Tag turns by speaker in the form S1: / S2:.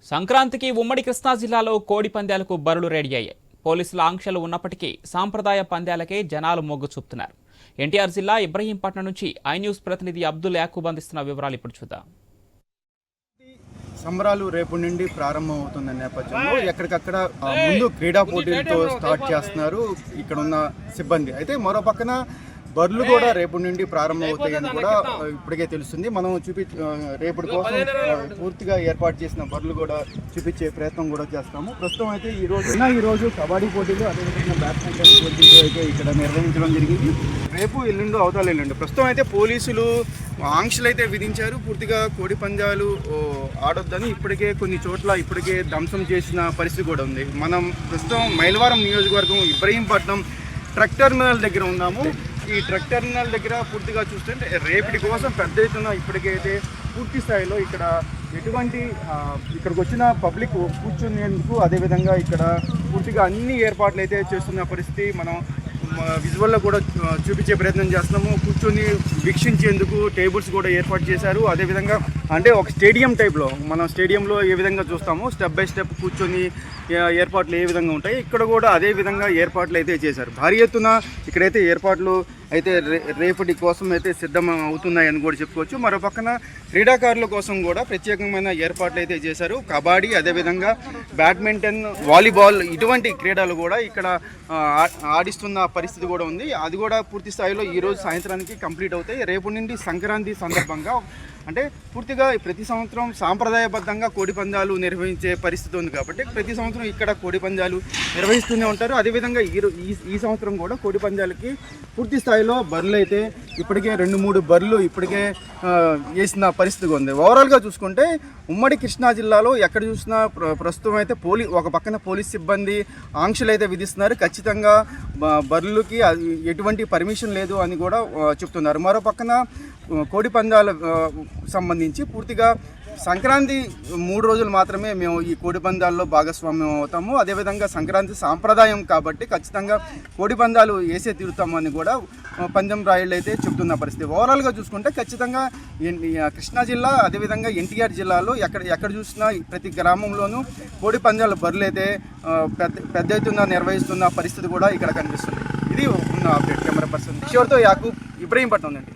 S1: సంక్రాంతికి ఉమ్మడి కృష్ణా జిల్లాలో కోడి పందాలకు బరులు రెడీ అయ్యాయి. పోలీసుల ఆంక్షలు ఉన్నప్పటికీ సాంప్రదాయ పందాలకే జనాలు మొగ్గు చూపుతున్నారు. ఎన్టీఆర్ జిల్లా ఇబ్రహీంపట్నం నుంచి ఐ న్యూస్ ప్రతినిధి అబ్దుల్ యాకూబ్ అందిస్తున్న వివరాలు ఇప్పుడు చూద్దాం.
S2: సంబరాలు రేపు నుండి ప్రారంభం అవుతున్న నేపథ్యంలో ఎక్కడికక్కడ ముందు క్రీడా పోటీలతో స్టార్ట్ చేస్తున్నారు ఇక్కడ ఉన్న సిబ్బంది. అయితే మరో పక్కన బర్లు కూడా రేపు నుండి ప్రారంభం అవుతాయని కూడా ఇప్పటికే తెలుస్తుంది. మనం రేపటి కోసం పూర్తిగా ఏర్పాటు చేసిన బర్లు కూడా చూపించే ప్రయత్నం కూడా చేస్తాము. ప్రస్తుతం అయితే ఈరోజు కబడ్డీ పోటీలు, అదేవిధంగా బ్యాడ్మింటన్ పోటీలు అయితే ఇక్కడ నిర్వహించడం జరిగింది. రేపు ఎల్లుండి అవతల ఎల్లుండి. ప్రస్తుతం అయితే పోలీసులు ఆంక్షలు అయితే విధించారు. పూర్తిగా కోడి పందాలు ఆడొద్దని ఇప్పటికే కొన్ని చోట్ల ధ్వంసం చేసిన పరిస్థితి కూడా ఉంది. మనం ప్రస్తుతం మైలవరం నియోజకవర్గం ఇబ్రహీంపట్నం ట్రక్ టెర్మినల్ దగ్గర ఉన్నాము. ఈ ట్రక్ టెర్మినల్ దగ్గర పూర్తిగా చూస్తుంటే రేపటి కోసం పెద్ద ఎత్తున ఇప్పటికైతే పూర్తి స్థాయిలో ఇక్కడికి వచ్చిన పబ్లిక్ కూర్చునేందుకు, అదేవిధంగా ఇక్కడ పూర్తిగా అన్ని ఏర్పాట్లు అయితే చేస్తున్న పరిస్థితి మనం విజువల్లో కూడా చూపించే ప్రయత్నం చేస్తున్నాము. కూర్చొని వీక్షించేందుకు టేబుల్స్ కూడా ఏర్పాటు చేశారు. అదేవిధంగా అంటే ఒక స్టేడియం టైప్లో, మనం స్టేడియంలో ఏ విధంగా చూస్తామో స్టెప్ బై స్టెప్ కూర్చొని ఏర్పాట్లు ఏ విధంగా ఉంటాయి, ఇక్కడ కూడా అదే విధంగా ఏర్పాట్లు అయితే చేశారు. భారీ ఎత్తున ఇక్కడైతే ఏర్పాట్లు అయితే రేపటి కోసం అయితే సిద్ధం అవుతున్నాయని కూడా చెప్పుకోవచ్చు. మరో పక్కన క్రీడాకారుల కోసం కూడా ప్రత్యేకమైన ఏర్పాట్లు అయితే చేశారు. కబడ్డీ, అదేవిధంగా బ్యాడ్మింటన్, వాలీబాల్ ఇటువంటి క్రీడలు కూడా ఇక్కడ ఆడిస్తున్న పరిస్థితి కూడా ఉంది. అది కూడా పూర్తి స్థాయిలో ఈరోజు సాయంత్రానికి కంప్లీట్ అవుతాయి. రేపు నుండి సంక్రాంతి సందర్భంగా అంటే పూర్తిగా ప్రతి సంవత్సరం సాంప్రదాయబద్ధంగా కోడి పందాలు నిర్వహించే పరిస్థితి ఉంది కాబట్టి ప్రతి సంవత్సరం ఇక్కడ కోడి పందాలు నిర్వహిస్తూనే ఉంటారు. అదేవిధంగా ఈ సంవత్సరం కూడా కోడి పందాలకి పూర్తి స్థాయిలో బర్రెలు అయితే ఇప్పటికే 2-3 బర్రెలు ఇప్పటికే వేసిన పరిస్థితి ఉంది. ఓవరాల్గా చూసుకుంటే ఉమ్మడి కృష్ణా జిల్లాలో ఎక్కడ చూసినా ప్రస్తుతం అయితే ఒక పక్కన పోలీస్ సిబ్బంది ఆంక్షలు అయితే విధిస్తున్నారు. ఖచ్చితంగా బర్రెలకి ఎటువంటి పర్మిషన్ లేదు అని కూడా చెప్తున్నారు. మరో పక్కన కోడి పందాల సంబంధించి పూర్తిగా సంక్రాంతి 3 రోజులు మాత్రమే మేము ఈ కోడి పందాల్లో భాగస్వామ్యం అవుతాము. అదేవిధంగా సంక్రాంతి సాంప్రదాయం కాబట్టి ఖచ్చితంగా కోడి పందాలు వేసే తీరుతామని కూడా పందెం రాయుళ్ళు అయితే చెప్తున్న పరిస్థితి. ఓవరాల్గా చూసుకుంటే ఖచ్చితంగా కృష్ణా జిల్లా, అదేవిధంగా ఎన్టీఆర్ జిల్లాలో ఎక్కడ చూసినా ప్రతి గ్రామంలోనూ కోడి పందాల బరులు అయితే పెద్ద ఎత్తున నిర్వహిస్తున్న పరిస్థితి కూడా ఇక్కడ కనిపిస్తుంది. ఇది ఉన్న అప్డేట్. కెమెరా పర్సన్ కిషోర్తో యాకూబ్, ఇబ్రహీంపట్నం అండి.